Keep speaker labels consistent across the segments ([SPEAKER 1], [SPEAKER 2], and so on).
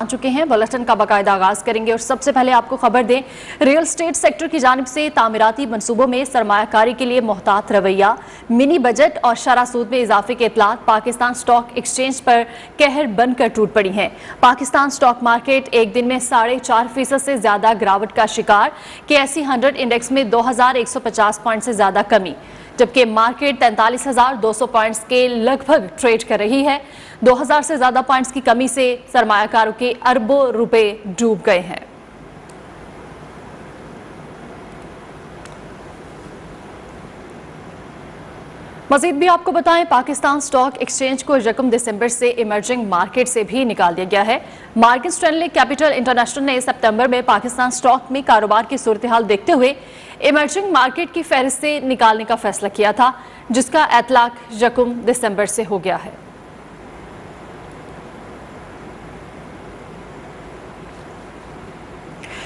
[SPEAKER 1] चुके हैं। बुलेटिन का बाकायदा आगाज करेंगे और सबसे पहले आपको खबर दें, रियल एस्टेट सेक्टर की जानिब से तामीराती मंसूबों में सरमायाकारी के लिए मोहतात रवैया, मिनी बजट और शरह सूद में इजाफे के इतलात पाकिस्तान स्टॉक एक्सचेंज पर कहर बनकर टूट पड़ी हैं। पाकिस्तान स्टॉक मार्केट एक दिन में 4.5% से ज्यादा गिरावट का शिकार। KSE 100 इंडेक्स में 2150 पॉइंट से ज्यादा कमी, जबकि मार्केट 43,200 पॉइंट्स के लगभग ट्रेड कर रही है। 2000 से ज्यादा पॉइंट्स की कमी से सरमायाकारों के अरबों रुपए डूब गए हैं। मजीद भी आपको बताएं, पाकिस्तान स्टॉक एक्सचेंज को यकम दिसंबर से इमर्जिंग मार्केट से भी निकाल दिया गया है। मॉर्गन स्टैनली कैपिटल इंटरनेशनल ने सितंबर में पाकिस्तान स्टॉक में कारोबार की सूरत हाल देखते हुए इमर्जिंग मार्केट की फहरिस्त से निकालने का फैसला किया था, जिसका इतलाक यकम दिसंबर से हो गया है।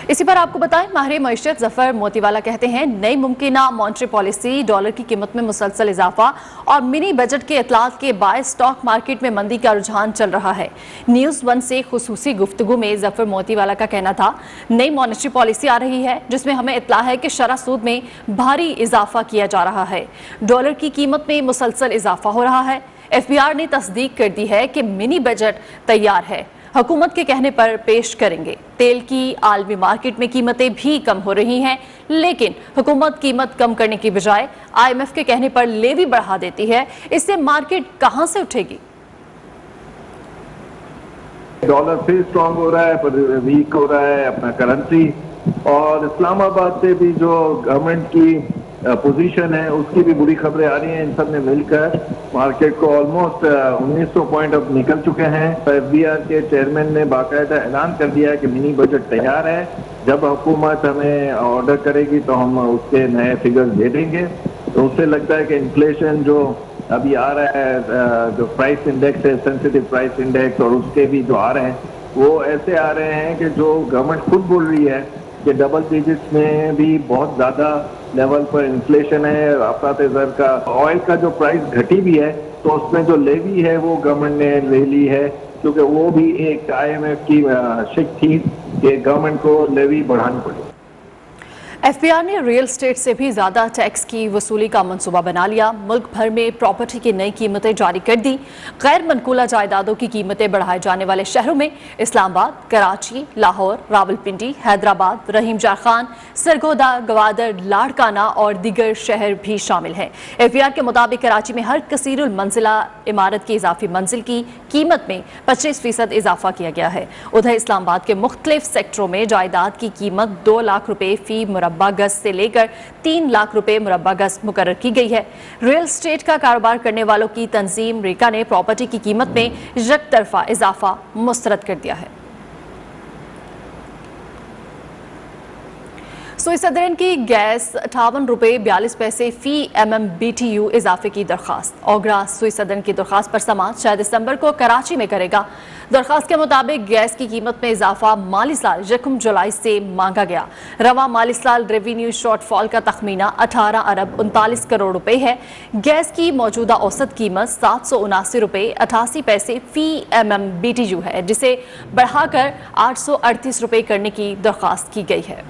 [SPEAKER 1] इसी पर आपको बताएं, माहिर मईशत जफर मोतीवाला कहते हैं, नई मुमकिना मॉनेटरी पॉलिसी, डॉलर की कीमत में मुसलसल इजाफा और मिनी बजट के इतलात के बायस स्टॉक मार्केट में मंदी का रुझान चल रहा है। न्यूज़ 1 से खुसूसी गुफ्तगू में जफर मोतीवाला का कहना था, नई मॉनेटरी पॉलिसी आ रही है जिसमें हमें इत्तला है कि शरह सूद में भारी इजाफा किया जा रहा है। डॉलर की कीमत में मुसलसल इजाफा हो रहा है। FBR ने तस्दीक कर दी है कि मिनी बजट तैयार है, हुकूमत के कहने पर पेश करेंगे। तेल की आलमी मार्केट में कीमतें भी कम हो रही हैं, लेकिन हुकूमत कीमत कम करने की बजाय IMF के कहने पर लेवी बढ़ा देती है। इससे मार्केट कहां से उठेगी?
[SPEAKER 2] डॉलर फिर स्ट्रांग हो रहा है, पर वीक हो रहा है अपना करेंसी, और इस्लामाबाद से भी जो गवर्नमेंट की पोजीशन है उसकी भी बुरी खबरें आ रही हैं। इन सब ने मिलकर मार्केट को ऑलमोस्ट 1900 पॉइंट अब निकल चुके हैं। FBR के चेयरमैन ने बाकायदा ऐलान कर दिया है कि मिनी बजट तैयार है, जब हुकूमत हमें ऑर्डर करेगी तो हम उसके नए फिगर्स दे देंगे। तो उससे लगता है कि इन्फ्लेशन जो अभी आ रहा है, जो प्राइस इंडेक्स है, सेंसिटिव प्राइस इंडेक्स, और उसके भी जो आ रहे हैं वो ऐसे आ रहे हैं कि जो गवर्नमेंट खुद बोल रही है कि डबल डिजिट्स में भी बहुत ज्यादा लेवल पर इन्फ्लेशन है। अफराते ज़र का ऑयल का जो प्राइस घटी भी है तो उसमें जो लेवी है वो गवर्नमेंट ने ले ली है, क्योंकि वो भी एक IMF की शिक थी कि गवर्नमेंट को लेवी बढ़ानी पड़ी।
[SPEAKER 1] FBR ने रियल एस्टेट से भी ज्यादा टैक्स की वसूली का मंसूबा बना लिया। मुल्क भर में प्रॉपर्टी की नई कीमतें जारी कर दी। गैर मनकूला जायदादों की कीमतें बढ़ाए जाने वाले शहरों में इस्लामाबाद, कराची, लाहौर, रावलपिंडी, हैदराबाद, रहीम जार खान, सरगोदा, गवादर, लाड़काना और दीगर शहर भी शामिल हैं। FBR के मुताबिक कराची में हर कसीरुल मंजिला इमारत की इजाफी मंजिल की कीमत में 25% इजाफा किया गया है। उधर इस्लामाबाद के मुख्तलिफ सेक्टरों में जायदाद की कीमत 2 लाख रुपए फी मुरब्बा गज से लेकर 3 लाख रुपए मुरब्बा गज मुकर्रर की गई है। रियल एस्टेट का कारोबार करने वालों की तंजीम रेका ने प्रॉपर्टी की कीमत में यकतरफा इजाफा मुस्तरद कर दिया है। सुई सदरन की गैस 58 रुपए 42 पैसे फी MMBTU इजाफे की दरखास्त। ओगरा सुई सदरन की दरखास्त पर समाअत 6 दिसंबर को कराची में करेगा। दरखास्त के मुताबिक गैस की कीमत में इजाफा माली साल 1 जुलाई से मांगा गया। रवा माली साल रेवेन्यू शॉर्टफॉल का तखमीना 18 अरब 39 करोड़ रुपए है। गैस की मौजूदा औसत कीमत 779 रुपए 88 पैसे फी MMBTU है, जिसे बढ़ाकर 838 रुपए करने की दरखास्त की गई है।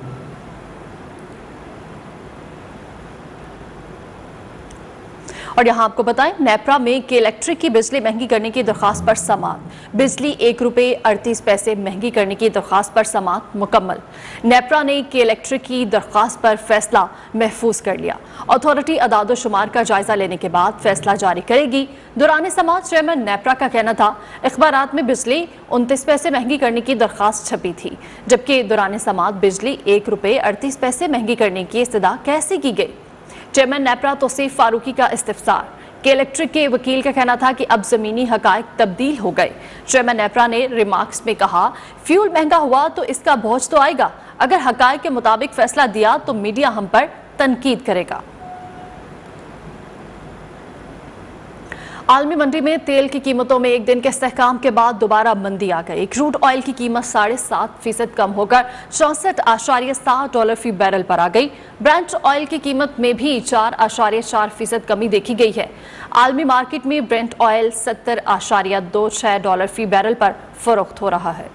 [SPEAKER 1] और यहाँ आपको बताएं, नेप्रा में के इलेक्ट्रिक की बिजली महंगी करने की दरखास्त पर समाअत। बिजली 1 रुपए 38 पैसे महंगी करने की दरखास्त पर समाअत मुकम्मल। नेप्रा ने के इलेक्ट्रिक की दरखास्त पर फैसला महफूज कर लिया। अथॉरिटी अदाद शुमार का जायजा लेने के बाद फैसला जारी करेगी। दौरान समाअत चेयरमैन नेप्रा का कहना था, अखबारात में बिजली 29 पैसे महंगी करने की दरखास्त छपी थी, जबकि दौरान समाअत बिजली 1 रुपए 38 पैसे महंगी करने की इस्तदा कैसे की गई। चेयरमैन नेप्रा तौसीफ फारूकी का इस्तिफसार। के इलेक्ट्रिक के वकील का कहना था कि अब जमीनी हकायक तब्दील हो गए। चेयरमैन नेप्रा ने रिमार्क्स में कहा, फ्यूल महंगा हुआ तो इसका बोझ तो आएगा। अगर हकायक के मुताबिक फैसला दिया तो मीडिया हम पर तनकीद करेगा। आलमी मंडी में तेल की कीमतों में एक दिन के इस्तेहकाम के बाद दोबारा मंदी आ गई। क्रूड ऑयल की कीमत 7.5% कम होकर 64.7 डॉलर फी बैरल पर आ गई। ब्रेंट ऑयल की कीमत में भी 4.4% कमी देखी गई है। आलमी मार्केट में ब्रेंट ऑयल 70.26 डॉलर फी बैरल पर फरोख्त हो रहा है।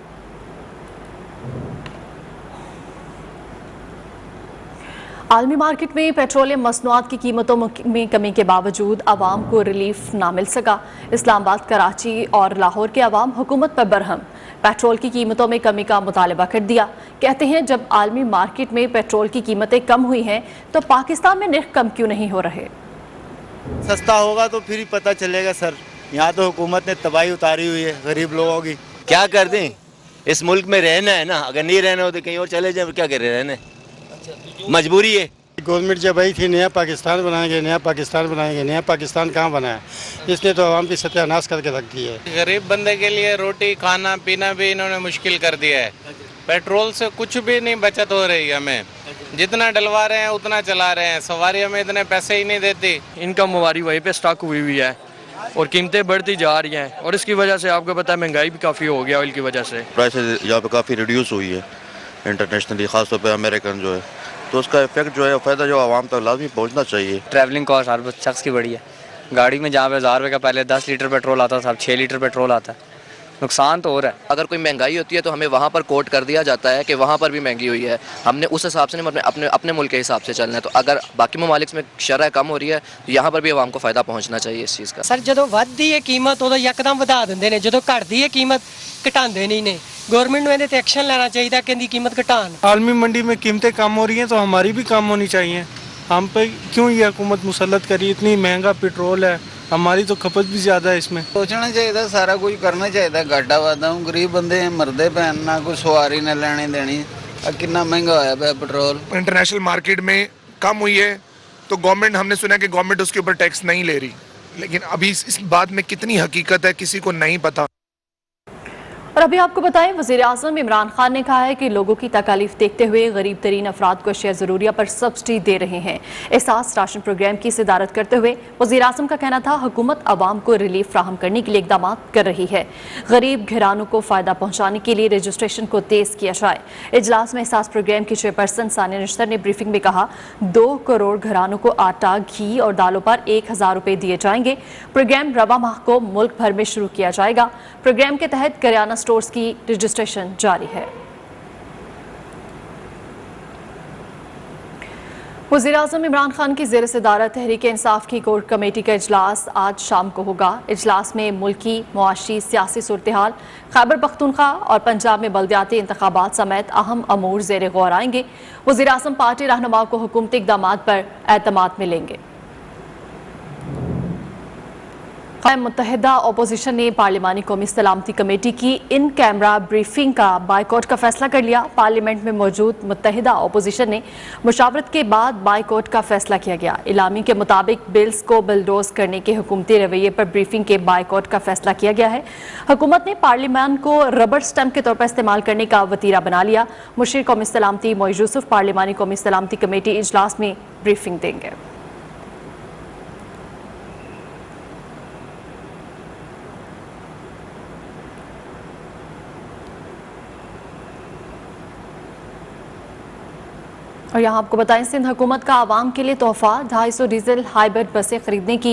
[SPEAKER 1] आलमी मार्केट में पेट्रोलियम मसनूआत की कीमतों में कमी के बावजूद आवाम को रिलीफ ना मिल सका। इस्लामाबाद, कराची और लाहौर के अवाम हुकूमत पर बरहम, पेट्रोल की कीमतों में कमी का मुतालबा कर दिया। कहते हैं जब आलमी मार्केट में पेट्रोल की कीमतें कम हुई हैं तो पाकिस्तान में निर्ख कम क्यों नहीं हो रहे।
[SPEAKER 3] सस्ता होगा तो फिर ही पता चलेगा सर। यहाँ तो हुकूमत ने तबाही उतारी हुई है गरीब लोगों की।
[SPEAKER 4] क्या कर दें, इस मुल्क में रहना है ना, अगर नहीं रहना हो तो कहीं और चले जाए, क्या करें, रहने मजबूरी है।
[SPEAKER 3] गवर्नमेंट जब आई थी नया पाकिस्तान बनाएंगे, नया पाकिस्तान बनाएंगे, नया पाकिस्तान कहाँ बनाया, इसने तो आवाम की सत्यानाश करके रख दी है।
[SPEAKER 5] गरीब बंदे के लिए रोटी खाना पीना भी इन्होंने मुश्किल कर दिया है। पेट्रोल से कुछ भी नहीं बचत हो रही है, हमें जितना डलवा रहे हैं उतना चला रहे हैं, सवारी हमें इतने पैसे ही नहीं देती।
[SPEAKER 6] इनकम हमारी वहीं पे स्टॉक हुई है और कीमतें बढ़ती जा रही हैं और इसकी वजह से आपको पता है महंगाई भी काफ़ी हो गया ऑयल की वजह से।
[SPEAKER 7] प्राइसेस यहाँ पे काफ़ी रिड्यूस हुई है इंटरनेशनली, ख़ासतौर पे अमेरिकन जो है, तो उसका इफेक्ट जो है फ़ायदा जो आवाम तक लाजमी पहुँचना चाहिए।
[SPEAKER 8] ट्रैवलिंग कॉस्ट हर शख्स की बढ़ी है। गाड़ी में जहाँ पे 1000 रुपये का पहले 10 लीटर पेट्रोल आता था, अब 6 लीटर पेट्रोल आता है। नुकसान तो हो रहा है।
[SPEAKER 9] अगर कोई महंगाई होती है तो हमें वहाँ पर कोट कर दिया जाता है कि वहाँ पर भी महंगी हुई है, हमने उस हिसाब से नहीं अपने मुल्क के हिसाब से चलना है। तो अगर बाकी ममालिक में शरह कम हो रही है तो यहाँ पर भी आवाम को फ़ायदा पहुँचना चाहिए इस चीज़ का।
[SPEAKER 10] सर ਜਦੋਂ ਵੱਧਦੀ ਹੈ ਕੀਮਤ ਉਦੋਂ ਯਕਦਮ ਵਧਾ ਦਿੰਦੇ ਨੇ, ਜਦੋਂ ਘਟਦੀ ਹੈ ਕੀਮਤ ਘਟਾਉਂਦੇ ਨਹੀਂ ਨੇ। गवर्नमेंट में तो एक्शन लेना चाहिए कि इनकी कीमत घटान।
[SPEAKER 3] आलमी मंडी में कीमतें कम हो रही हैं तो हमारी भी कम होनी चाहिए। हम पे क्यों ये हुकूमत मुसल्लत करी, इतनी महंगा पेट्रोल है, हमारी तो खपत भी ज़्यादा है इसमें।
[SPEAKER 11] सोचना चाहिए, सारा कुछ करना चाहिए। घाटा वादा हूँ, गरीब बंदे मरदे पैन ना कोई सवारी ना लेने देनी, कितना महंगा होया है पेट्रोल।
[SPEAKER 12] इंटरनेशनल मार्केट में कम हुई है तो गवर्नमेंट, हमने सुना कि गवर्नमेंट उसके ऊपर टैक्स नहीं ले रही, लेकिन अभी इस बात में कितनी हकीकत है किसी को नहीं पता।
[SPEAKER 1] और अभी आपको बताएं, वज़ीर आज़म इमरान खान ने कहा है कि लोगों की तकालीफ देखते हुए गरीब तरीन अफराद को अशिया ज़रूरिया पर सब्सिडी दे रहे हैं। एहसास राशन प्रोग्राम की सदारत करते हुए वज़ीर आज़म का कहना था हुकूमत आवाम को रिलीफ फ्राहम करने के लिए इकदाम कर रही है। गरीब घरानों को फ़ायदा पहुँचाने के लिए रजिस्ट्रेशन को तेज़ किया जाए। इजलास में एहसास प्रोग्राम की चेयरपर्सन सानिया नश्तर ने ब्रीफिंग में कहा 2 करोड़ घरानों को आटा, घी और दालों पर 1000 रुपये दिए जाएंगे। प्रोग्राम रवा माह को मुल्क भर में शुरू किया जाएगा। प्रोग्राम के तहत करियाना स्टोर्स की रजिस्ट्रेशन जारी है। वज़ीर आज़म इमरान खान की ज़ेर सदारत तहरीक इंसाफ की कोर कमेटी का इजलास आज शाम को होगा। इजलास में मुल्की, मुआशी, सियासी सूरत हाल, खैबर पख्तूनख्वा और पंजाब में बल्दियाती इंतखाबात समेत अहम अमूर ज़ेर गौर आएंगे। वज़ीर आज़म पार्टी रहनुमाओं को हुकूमती इक़दामात पर एतमाद मिलेंगे। मुत्तहिदा अपोजिशन ने पार्लिमानी कौमी सलामती कमेटी की इन कैमरा ब्रीफिंग का बाइकआउट का फैसला कर लिया। पार्लियामेंट में मौजूद मुत्तहिदा अपोजिशन ने मुशावरत के बाद बाइकआउट का फैसला किया गया। इलामी के मुताबिक बिल्स को बिलडोज करने के हुकूमती रवैये पर ब्रीफिंग के बाइकआउट का फैसला किया गया है। हुकूमत ने पार्लियामान को रबर स्टैम्प के तौर पर इस्तेमाल करने का वतीरा बना लिया। मुशीर कौमी सलामती मोइज़ यूसुफ पार्लियामानी कौमी सलामती कमेटी इजलास में ब्रीफिंग देंगे। और यहाँ आपको बताएं, सिंध हुकूमत का आवाम के लिए तोहफा 250 डीजल हाइब्रिड बसें खरीदने की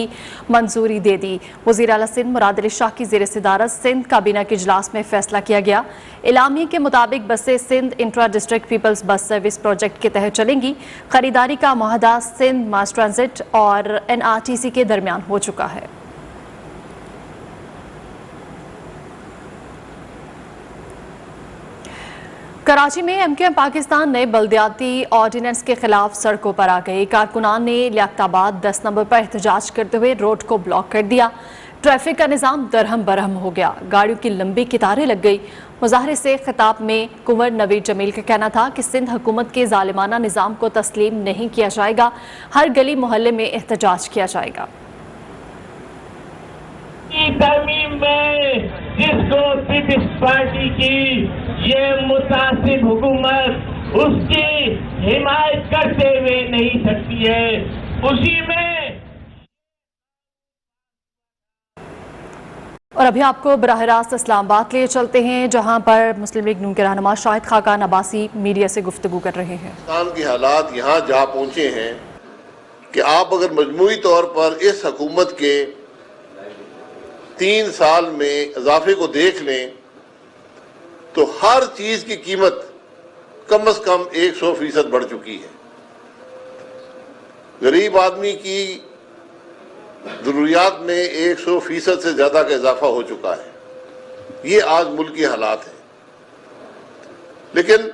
[SPEAKER 1] मंजूरी दे दी। वज़ीर आला सिंध मुराद अली शाह की ज़ेर सदारत सिंध काबीना के इजलास में फैसला किया गया। इलामी के मुताबिक बसें Sindh intra district people's bus service project के तहत चलेंगी। खरीदारी का मुआहदा सिंध मास ट्रांजिट और NRTC के दरमियान हो चुका है। कराची में MKM पाकिस्तान ने बल्दियाती ऑर्डिनेंस के खिलाफ सड़कों पर आ गए। कारकुनान ने लियाकताबाद 10 नंबर पर एहतजाज करते हुए रोड को ब्लॉक कर दिया। ट्रैफिक का निज़ाम दरहम बरहम हो गया, गाड़ियों की लंबी कतारें लग गई। मुजाहरे से खिताब में कुंवर नवीद जमील का कहना था कि सिंध हुकूमत के जालिमाना निज़ाम को तस्लीम नहीं किया जाएगा, हर गली मोहल्ले में एहतजाज किया जाएगा।
[SPEAKER 13] तरमीम में जिसको पीपल्स पार्टी की ये मुतासिब हुकूमत उसकी हिमायत करते हुए नहीं सकती है, उसी में।
[SPEAKER 1] और अभी आपको बराह रास्त इस्लामाबाद ले चलते हैं, जहां पर मुस्लिम लीग नून के रहनुमा शाहिद खाकान अब्बासी मीडिया से गुफ्तगू कर रहे हैं।
[SPEAKER 14] पाकिस्तान के हालात यहाँ जा पहुँचे हैं कि आप अगर मजमूई तौर पर इस हुकूमत के 3 साल में इजाफे को देख लें तो हर चीज की कीमत कम से कम 100% बढ़ चुकी है। غریب آدمی کی ضروریات میں 100% سے زیادہ کا اضافہ ہو چکا ہے. یہ آج ملک کے حالات ہیں، لیکن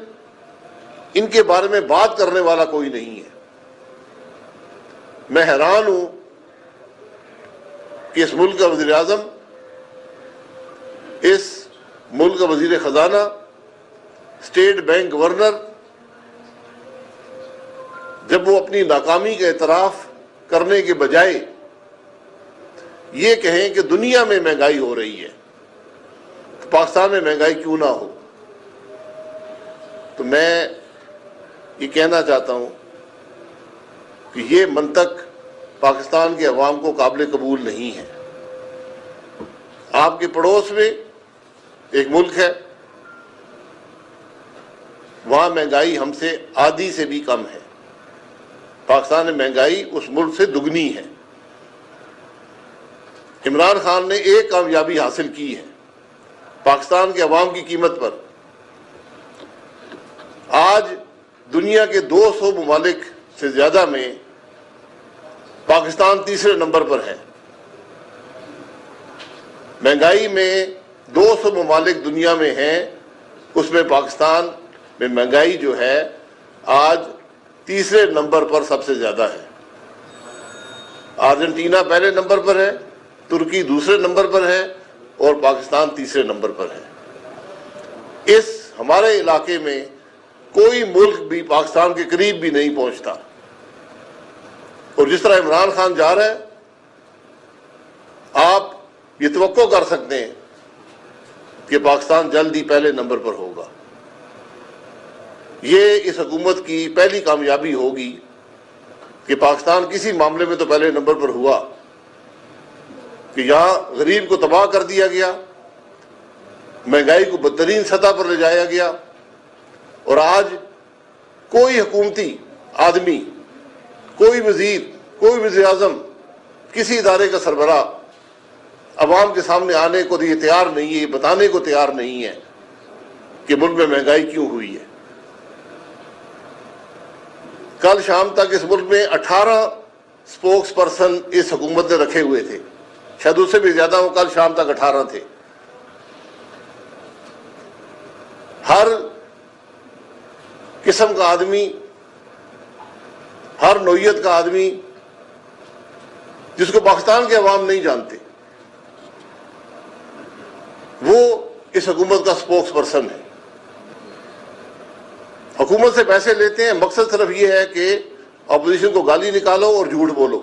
[SPEAKER 14] ان کے بارے میں بات کرنے والا کوئی نہیں ہے. میں حیران ہوں کہ اس ملک کا وزیر اعظم، اس ملک کا وزیر خزانہ، اسٹیٹ بینک گورنر، جب وہ اپنی ناکامی کا اعتراف کرنے کے بجائے یہ کہیں کہ دنیا میں مہنگائی ہو رہی ہے تو پاکستان میں مہنگائی کیوں نہ ہو. تو میں یہ کہنا چاہتا ہوں کہ یہ منطق پاکستان کے عوام کو قابل قبول نہیں ہے. آپ کے پڑوس میں ایک ملک ہے، وہاں مہنگائی ہم سے آدھی سے بھی کم ہے. پاکستان میں مہنگائی اس ملک سے دگنی ہے. عمران خان نے ایک کامیابی حاصل کی ہے پاکستان کے عوام کی قیمت پر. آج دنیا کے 200 ممالک سے زیادہ میں پاکستان تیسرے نمبر پر ہے. مہنگائی میں 200 ممالک دنیا میں ہیں، اس میں پاکستان میں مہنگائی جو ہے آج تیسرے نمبر پر سب سے زیادہ ہے. ارجنٹینا پہلے نمبر پر ہے، ترکی دوسرے نمبر پر ہے اور پاکستان تیسرے نمبر پر ہے. اس ہمارے علاقے میں کوئی ملک بھی پاکستان کے قریب بھی نہیں پہنچتا. اور جس طرح عمران خان جا رہا ہے، آپ یہ توقع کر سکتے ہیں کہ پاکستان جلد ہی پہلے نمبر پر ہوگا. یہ اس حکومت کی پہلی کامیابی ہوگی کہ پاکستان کسی معاملے میں تو پہلے نمبر پر ہوا کہ یہاں غریب کو تباہ کر دیا گیا، مہنگائی کو بدترین سطح پر لے جایا گیا، اور آج کوئی حکومتی آدمی، کوئی وزیر، کوئی وزیر اعظم، کسی ادارے کا سربراہ عوام کے سامنے آنے کو یہ تیار نہیں ہے، بتانے کو تیار نہیں ہے کہ ملک میں مہنگائی کیوں ہوئی ہے. کل شام تک اس ملک میں 18 سپوکس پرسن اس حکومت نے رکھے ہوئے تھے، شاید اس سے بھی زیادہ ہو. کل شام تک 18 تھے. ہر قسم کا آدمی، ہر نوعیت کا آدمی جس کو پاکستان کے عوام نہیں جانتے، وہ اس حکومت کا سپوکس پرسن ہے. حکومت سے پیسے لیتے ہیں، مقصد صرف یہ ہے کہ اپوزیشن کو گالی نکالو اور جھوٹ بولو.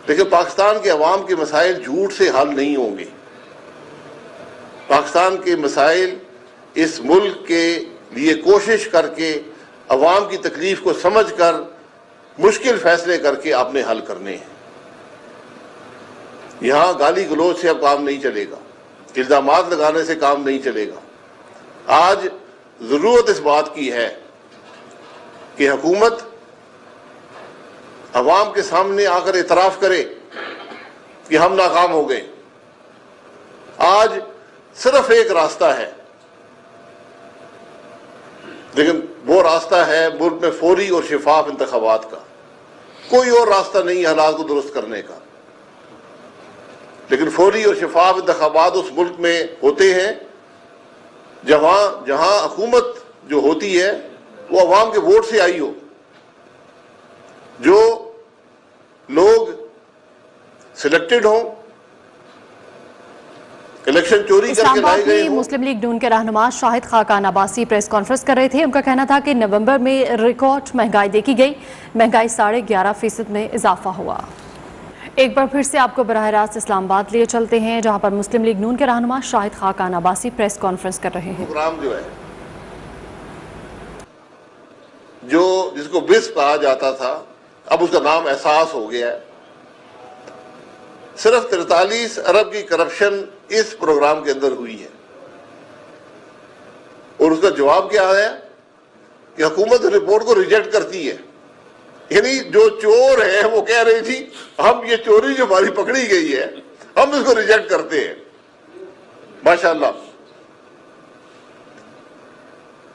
[SPEAKER 14] لیکن پاکستان کے عوام کے مسائل جھوٹ سے حل نہیں ہوں گے. پاکستان کے مسائل اس ملک کے لیے کوشش کر کے، عوام کی تکلیف کو سمجھ کر، مشکل فیصلے کر کے آپ نے حل کرنے ہیں. یہاں گالی گلوچ سے اب کام نہیں چلے گا، الزامات لگانے سے کام نہیں چلے گا. آج ضرورت اس بات کی ہے کہ حکومت عوام کے سامنے آ کر اعتراف کرے کہ ہم ناکام ہو گئے. آج صرف ایک راستہ ہے، لیکن وہ راستہ ہے ملک میں فوری اور شفاف انتخابات کا. کوئی اور راستہ نہیں ہے حالات کو درست کرنے کا. لیکن فوری اور شفاف انتخابات اس ملک میں ہوتے ہیں جہاں حکومت جو ہوتی ہے وہ عوام کے ووٹ سے آئی ہو. جو لوگ سلیکٹڈ ہوں، الیکشن چوری کر کے لائے گئے ہوں.
[SPEAKER 1] مسلم لیگ نون کے رہنما شاہد خاقان عباسی پریس کانفرنس کر رہے تھے. ان کا کہنا تھا کہ نومبر میں ریکارڈ مہنگائی دیکھی گئی، مہنگائی 11.5% میں اضافہ ہوا. ایک بار پھر سے آپ کو براہ راست اسلام آباد لیے چلتے ہیں، جہاں پر مسلم لیگ نون کے رہنما شاہد خاقان عباسی پریس کانفرنس کر رہے ہیں.
[SPEAKER 14] پروگرام جو ہے، جس کو بس کہا جاتا تھا، اب اس کا نام احساس ہو گیا ہے. صرف 43 ارب کی کرپشن اس پروگرام کے اندر ہوئی ہے. اور اس کا جواب کیا ہے کہ حکومت رپورٹ کو ریجیکٹ کرتی ہے. یعنی جو چور ہے وہ کہہ رہی تھی ہم یہ چوری جو ہماری پکڑی گئی ہے ہم اس کو ریجیکٹ کرتے ہیں. ماشاءاللہ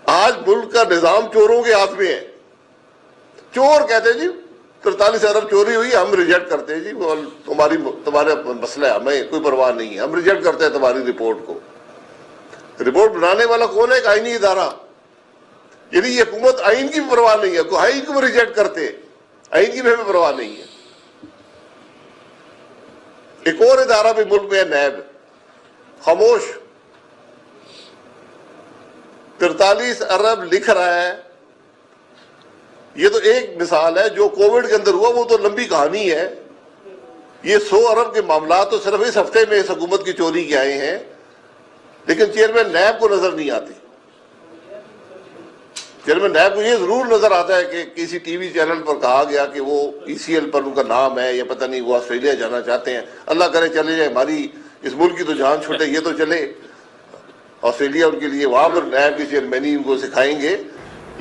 [SPEAKER 14] آج ملک کا نظام چوروں کے ہاتھ میں ہے. چور کہتے ہیں جی 43 अरब चोरी हुई, हम रिजेक्ट करते हैं जी, वो तुम्हारा मसला है, हमें कोई परवाह नहीं है, हम रिजेक्ट करते हैं तुम्हारी रिपोर्ट को। रिपोर्ट बनाने वाला कौन है? एक आईनी इदारा। यानी ये हुकूमत आइन की भी परवाह नहीं है, आइन को भी रिजेक्ट करते, आइन की भी हमें परवाह नहीं है। एक और इदारा भी मुल्क में है, नैब, खामोश। 43 अरब लिख रहा है, ये तो एक मिसाल है। जो कोविड के अंदर हुआ वो तो लंबी कहानी है। ये 100 अरब के मामला तो सिर्फ इस हफ्ते में इस हुकूमत की चोरी के आए हैं, लेकिन चेयरमैन नैब को नजर नहीं आती। चेयरमैन नैब को ये जरूर नजर आता है कि किसी टीवी चैनल पर कहा गया कि वो ECL पर उनका नाम है, या पता नहीं वो ऑस्ट्रेलिया जाना चाहते हैं। अल्लाह करे चले जाए, हमारी इस मुल्क की तो जान छूटे, ये तो चले ऑस्ट्रेलिया उनके लिए, वहां पर नैब की चेयरमैनी उनको सिखाएंगे।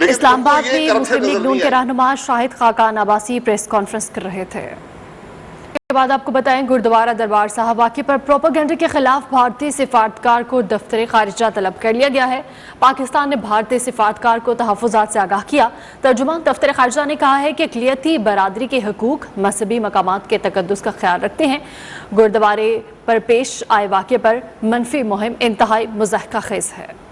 [SPEAKER 1] इस्लामाबाद में मुस्लिम लीग नून के रहनुमा शाहिद खाकान अब्बासी प्रेस कॉन्फ्रेंस कर रहे थे। इसके बाद आपको बताएं, गुरुद्वारा दरबार साहब वाक़े पर प्रोपेगेंडा के खिलाफ भारतीय सिफारतकार को दफ्तर खारिजा तलब कर लिया गया है। पाकिस्तान ने भारतीय सिफारतकार को तहफ़्फ़ुज़ात से आगाह किया। तर्जुमान दफ्तर खारिजा ने कहा है कि अक़लियती बरादरी के हकूक़ मजहबी मकामात के तक़द्दुस का ख्याल रखते हैं। गुरुद्वारे पर पेश आए वाक़े पर मनफी मुहिम इंतहाई मुज़हक़ा ख़ेज़ है।